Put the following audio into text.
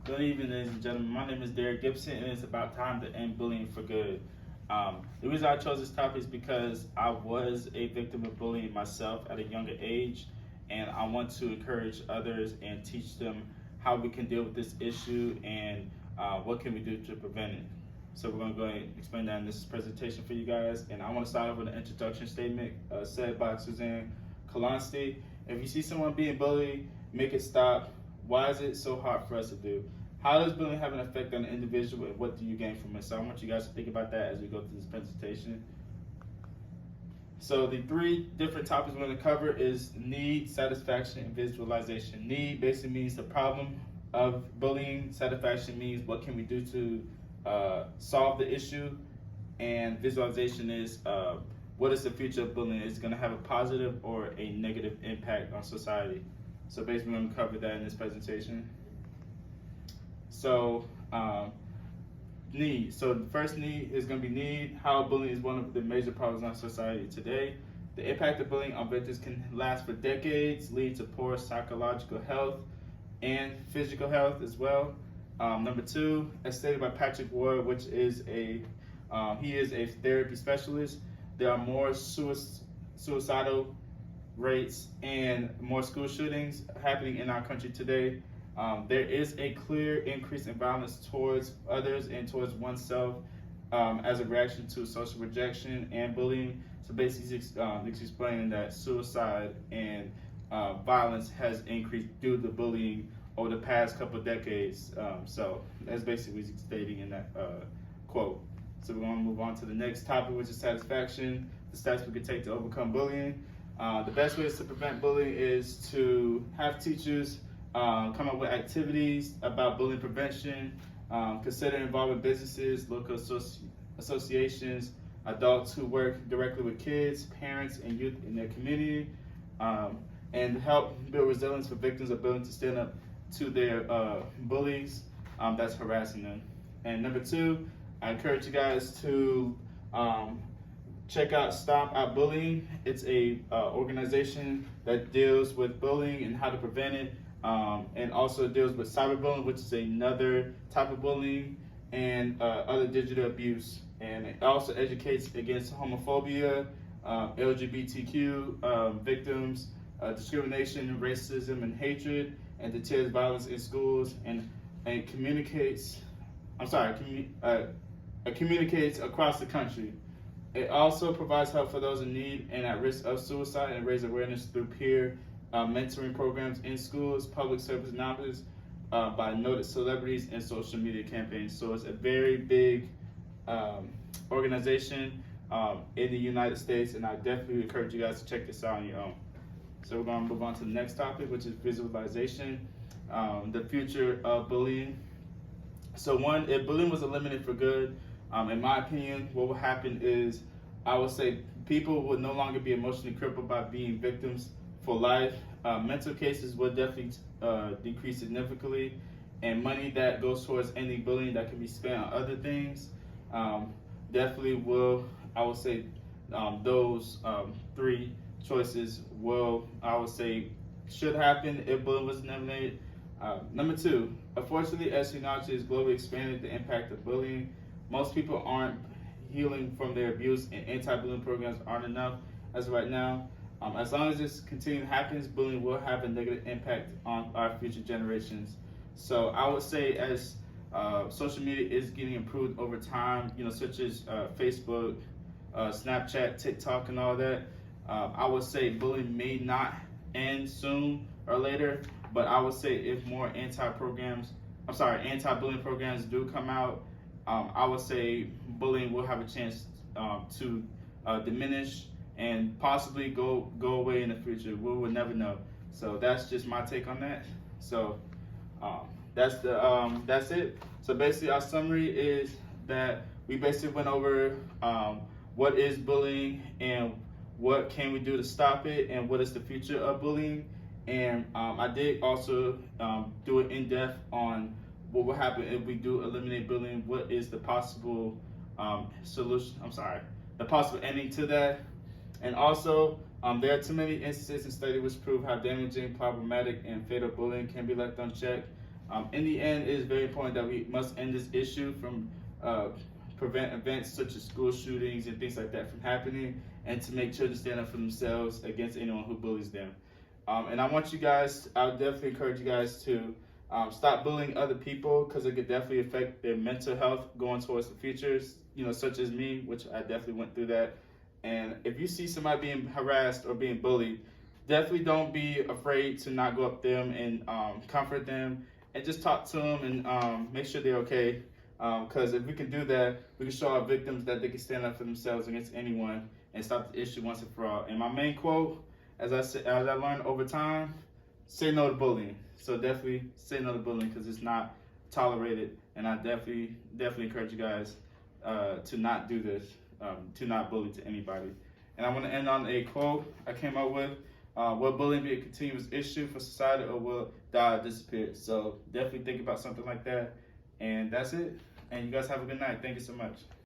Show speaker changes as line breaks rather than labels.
Good evening, ladies and gentlemen. My name is Derek Gibson, and it's about time to end bullying for good. The reason I chose this topic is because I was a victim of bullying myself at a younger age, and I want to encourage others and teach them how we can deal with this issue and what can we do to prevent it. So we're going to go ahead and explain that in this presentation for you guys, and I want to start off with an introduction statement said by Suzanne Kalonski. If you see someone being bullied, make it stop. Why is it so hard for us to do? How does bullying have an effect on the individual, and what do you gain from it? So I want you guys to think about that as we go through this presentation. So the three different topics we're going to cover is need, satisfaction, and visualization. Need basically means the problem of bullying. Satisfaction means what can we do to solve the issue. And visualization is what is the future of bullying? Is it going to have a positive or a negative impact on society? So basically we're going to cover that in this presentation. So need. So the first need is going to be need. How bullying is one of the major problems in our society today. The impact of bullying on victims can last for decades, lead to poor psychological health and physical health as well. Number two, as stated by Patrick Ward, which is he is a therapy specialist, there are more suicidal rates and more school shootings happening in our country today. There is a clear increase in violence towards others and towards oneself as a reaction to social rejection and bullying. So basically, it's explaining that suicide and violence has increased due to bullying over the past couple of decades. So that's basically what he's stating in that quote. So we're going to move on to the next topic, which is satisfaction, the steps we can take to overcome bullying. The best ways to prevent bullying is to have teachers come up with activities about bullying prevention, consider involving businesses, local associations, adults who work directly with kids, parents, and youth in their community, and help build resilience for victims' ability to stand up to their bullies that's harassing them. And number two, I encourage you guys to check out Stop Out Bullying. It's a organization that deals with bullying and how to prevent it, and also deals with cyberbullying, which is another type of bullying, and other digital abuse. And it also educates against homophobia, LGBTQ discrimination, racism, and hatred, and deters violence in schools, and communicates. Communicates across the country. It also provides help for those in need and at risk of suicide, and raise awareness through peer mentoring programs in schools, public service announcements by noted celebrities, and social media campaigns. So it's a very big organization in the United States, and I definitely encourage you guys to check this out on your own. So we're going to move on to the next topic, which is visualization, the future of bullying. So one, if bullying was eliminated for good, in my opinion, what would happen is, I would say people would no longer be emotionally crippled by being victims for life. Mental cases would definitely decrease significantly, and money that goes towards ending bullying that can be spent on other things definitely will, I would say, those three choices will, I would say, should happen if bullying was eliminated. Number two, unfortunately, as technology is globally expanded, the impact of bullying, most people aren't healing from their abuse, and anti-bullying programs aren't enough as of right now. As long as this continuing happens, bullying will have a negative impact on our future generations. So I would say, as social media is getting improved over time, such as Facebook, Snapchat, TikTok, and all that, I would say bullying may not end soon or later, but I would say if more anti-bullying programs do come out, I would say bullying will have a chance to diminish and possibly go away in the future. We will never know. So that's just my take on that. So that's it. So basically, our summary is that we basically went over what is bullying and what can we do to stop it, and what is the future of bullying. And I did also do an in-depth on what will happen if we do eliminate bullying. What is the possible solution? The possible ending to that. And also, there are too many instances in studies which prove how damaging, problematic, and fatal bullying can be left unchecked. In the end, it is very important that we must end this issue from prevent events such as school shootings and things like that from happening, and to make children stand up for themselves against anyone who bullies them. And I want you guys, I would definitely encourage you guys to stop bullying other people, because it could definitely affect their mental health going towards the futures, such as me, which I definitely went through that. And if you see somebody being harassed or being bullied, definitely don't be afraid to not go up to them and comfort them and just talk to them and make sure they're okay. Because if we can do that, we can show our victims that they can stand up for themselves against anyone and stop the issue once and for all. And my main quote, as I learned over time, say no to bullying. So definitely say no to bullying, because it's not tolerated. And I definitely encourage you guys to not do this, to not bully to anybody. And I want to end on a quote I came up with. Will bullying be a continuous issue for society, or will it die or disappear? So definitely think about something like that. And that's it. And you guys have a good night. Thank you so much.